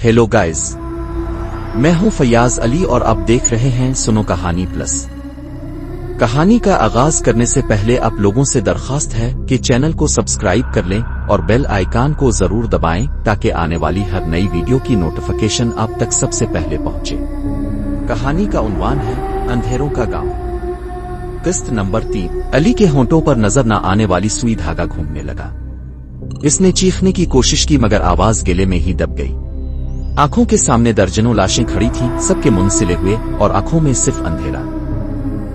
Hello guys, मैं हूं फयाज अली और आप देख रहे हैं सुनो कहानी प्लस। कहानी का आगाज करने से पहले आप लोगों से दरखास्त है कि चैनल को सब्सक्राइब कर लें और बेल आइकन को जरूर दबाएं ताकि आने वाली हर नई वीडियो की नोटिफिकेशन आप तक सबसे पहले पहुंचे। कहानी का उन्वान है अंधेरों का गांव। किस्त नंबर 3। अली के होंठों पर नजर न आने वाली सुई धागा घूमने लगा। इसने चीखने की कोशिश की मगर आवाज गले में ही दब गई। आंखों के सामने दर्जनों लाशें खड़ी थीं, सबके मुंह सिले हुए और आंखों में सिर्फ अंधेरा।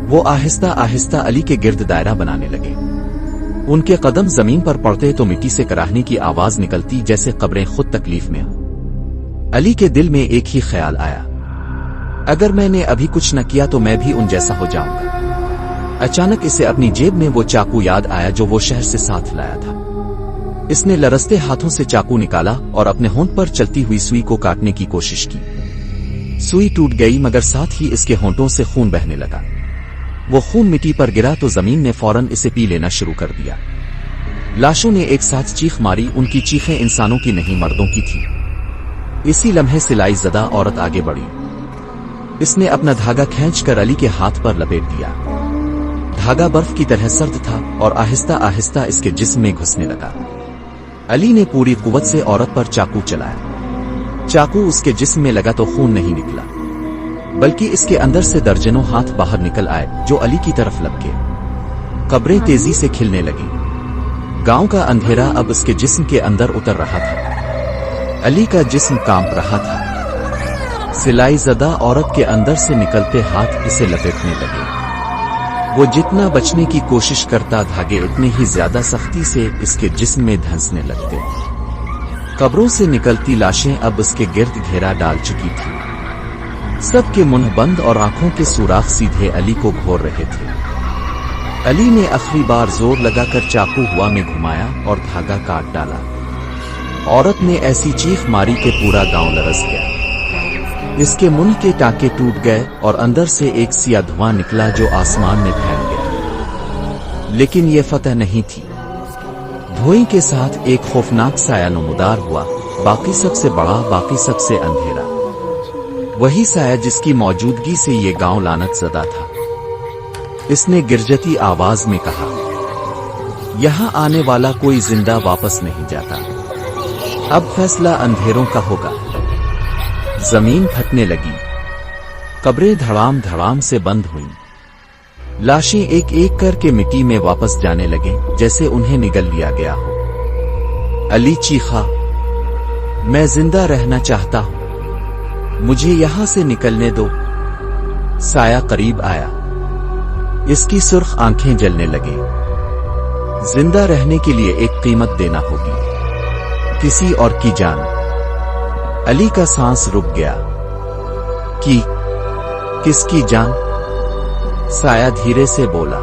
वो आहिस्ता आहिस्ता अली के गिर्द दायरा बनाने लगे। उनके कदम जमीन पर पड़ते तो मिट्टी से कराहने की आवाज निकलती जैसे कब्रें खुद तकलीफ में हों। अली के दिल में एक ही ख्याल आया, अगर मैंने अभी कुछ न किया तो मैं भी उन जैसा हो जाऊंगा। अचानक इसे अपनी जेब में वो चाकू याद आया जो वो शहर से साथ लाया था। इसने लरसते हाथों से चाकू निकाला और अपने होंठ पर चलती हुई सुई को काटने की कोशिश की। सुई टूट गई मगर साथ ही इसके होंठों से खून बहने लगा। वो खून मिट्टी पर गिरा तो जमीन ने फौरन इसे पी लेना शुरू कर दिया। लाशों ने एक साथ चीख मारी। उनकी चीखें इंसानों की नहीं मर्दों की थी। इसी लम्हे सिलाई ज़दा औरत आगे बढ़ी। इसने अपना धागा खींचकर अली के हाथ पर लपेट दिया। धागा बर्फ की तरह सर्द था और आहिस्ता आहिस्ता इसके जिस्म में घुसने लगा। अली ने पूरी कुव्वत से औरत पर चाकू चलाया। चाकू उसके जिस्म में लगा तो खून नहीं निकला, बल्कि इसके अंदर से दर्जनों हाथ बाहर निकल आए जो अली की तरफ लपके। कब्रें तेजी से खिलने लगी। गांव का अंधेरा अब उसके जिस्म के अंदर उतर रहा था। अली का जिस्म कांप रहा था। सिलाई ज़दा औरत के अंदर से निकलते हाथ इसे लपेटने लगे। वो जितना बचने की कोशिश करता धागे उतने ही ज्यादा सख्ती से इसके जिस्म में धंसने लगते। कब्रों से निकलती लाशें अब उसके गिर्द घेरा डाल चुकी थी। सबके मुंह बंद और आंखों के सुराख सीधे अली को घोर रहे थे। अली ने आखिरी बार जोर लगाकर चाकू हवा में घुमाया और धागा काट डाला। औरत ने ऐसी चीख मारी कि पूरा गांव लरस गया। इसके मुंह के टांके टूट गए और अंदर से एक सिया धुआं निकला जो आसमान में फैल गया। लेकिन ये फतह नहीं थी। धुएं के साथ एक खौफनाक साया नमूदार हुआ, बाकी सबसे बड़ा, बाकी सबसे अंधेरा। वही साया जिसकी मौजूदगी से ये गांव लानत ज़दा था। इसने गिरजती आवाज में कहा, यहां आने वाला कोई जिंदा वापस नहीं जाता। अब फैसला अंधेरों का होगा। जमीन फटने लगी। कब्रें धड़ाम धड़ाम से बंद हुईं। लाशें एक एक करके मिट्टी में वापस जाने लगे जैसे उन्हें निगल लिया गया हो। अली चीखा, मैं जिंदा रहना चाहता हूं, मुझे यहां से निकलने दो। साया करीब आया। इसकी सुर्ख आंखें जलने लगे। जिंदा रहने के लिए एक कीमत देना होगी, किसी और की जान। अली का सांस रुक गया। किसकी जान? साया धीरे से बोला,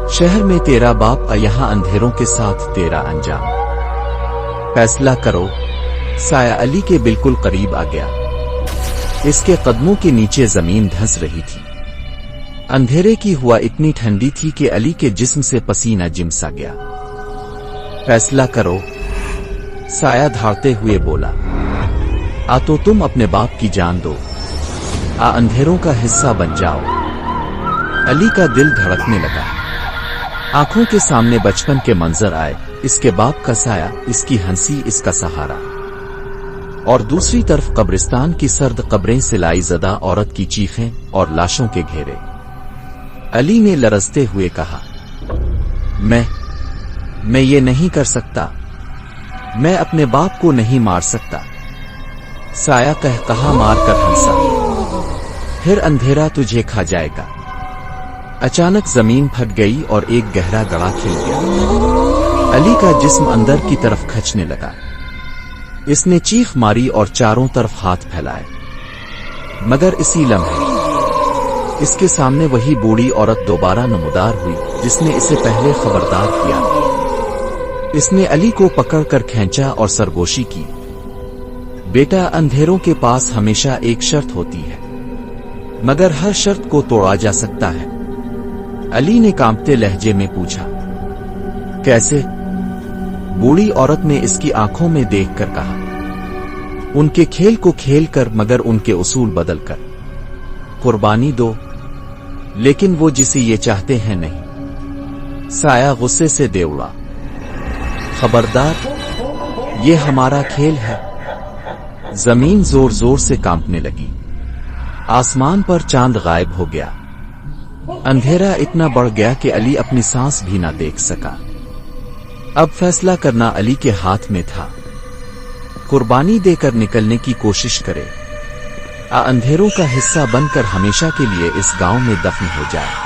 शहर में तेरा बाप, यहां अंधेरों के साथ तेरा अंजाम। फैसला करो। साया अली के बिल्कुल करीब आ गया। इसके कदमों के नीचे जमीन धंस रही थी। अंधेरे की हवा इतनी ठंडी थी कि अली के जिस्म से पसीना जिमसा गया। फैसला करो। साया धाड़ते हुए बोला, आ तो तुम अपने बाप की जान दो, आ अंधेरों का हिस्सा बन जाओ। अली का दिल धड़कने लगा। आंखों के सामने बचपन के मंजर आए, इसके बाप का साया, इसकी हंसी, इसका सहारा। और दूसरी तरफ कब्रिस्तान की सर्द कब्रें, सिलाई ज़दा औरत की चीखें और लाशों के घेरे। अली ने लरजते हुए कहा, मैं ये नहीं कर सकता। मैं अपने बाप को नहीं मार सकता। साया कहा मार कर हंसा, फिर अंधेरा तुझे खा जाएगा। अचानक जमीन फट गई और एक गहरा गड़ा खिल गया। अली का जिस्म अंदर की तरफ खचने लगा। इसने चीख मारी और चारों तरफ हाथ फैलाए। मगर इसी लम्हे इसके सामने वही बूढ़ी औरत दोबारा नमूदार हुई जिसने इसे पहले खबरदार किया। इसने अली को पकड़कर खींचा और सरगोशी की, बेटा, अंधेरों के पास हमेशा एक शर्त होती है, मगर हर शर्त को तोड़ा जा सकता है। अली ने कांपते लहजे में पूछा, कैसे? बूढ़ी औरत ने इसकी आंखों में देखकर कहा, उनके खेल को खेल कर मगर उनके उसूल बदल कर कुर्बानी दो, लेकिन वो जिसे ये चाहते हैं नहीं। साया गुस्से से दे उड़ा। खबरदार, ये हमारा खेल है। जमीन जोर जोर से कांपने लगी। आसमान पर चांद गायब हो गया। अंधेरा इतना बढ़ गया कि अली अपनी सांस भी ना देख सका। अब फैसला करना अली के हाथ में था। कुर्बानी देकर निकलने की कोशिश करे, अंधेरों का हिस्सा बनकर हमेशा के लिए इस गांव में दफन हो जाए।